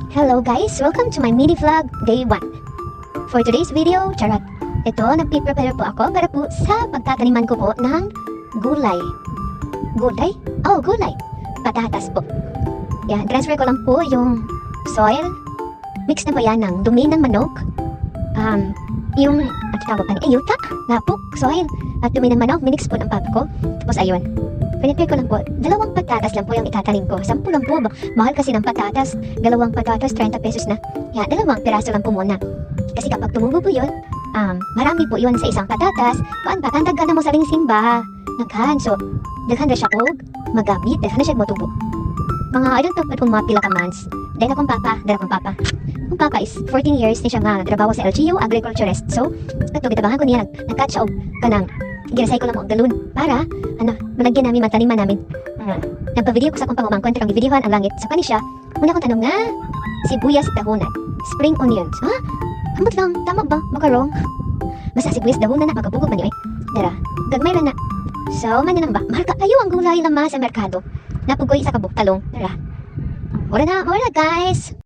Hello guys! Welcome to my mini vlog day 1. For today's video, charot. Ito, nagpiprepare po ako para po sa pagtataniman ko po ng gulay. Gulay? Oh, gulay! Patatas po. Yan, transfer ko lang po yung soil. Mix na po yan ng dumi ng manok. Yung, at tawag pa yuta, lapok, soil, at dumi ng manok, minix po ng papa ko. Tapos ayun. Pinipir ko lang po, 2 patatas lang po yung itatanim ko. 10 lang po, mahal kasi ng patatas. 2 patatas, 30 pesos na. Yan, 2 piraso lang po muna. Kasi kapag tumubo po yun, marami po yun sa isang patatas. Kuan pa, kandag ka na mo sa simba. Naghan, so, daghan na siya og magamit, daghan na siya motubo. Mga, I don't know kung mga pila ka months. Dahil akong papa. Kung papa is 14 years, ni siya nga trabaho sa LGU, agriculturist. So, ito, gitabangan ko niya, nag-catch up kanang ginasay ko lang mo ang galon para malagyan namin mataniman namin. Nagpa-video ko sa akong pangumangkon tarang videohan ang langit. So kani siya, muna akong tanong nga sibuyas dahonan, spring onions. Ha? Ambot lang, tama ba? Makarong. Basta sibuyas dahonan na pagkabugog man yun Dara, gagmay lang na. So, maninang ba? Mahal ka kayo ang gulay lang sa merkado. Napugoy sa kabuk talong. Dara. Wala na guys.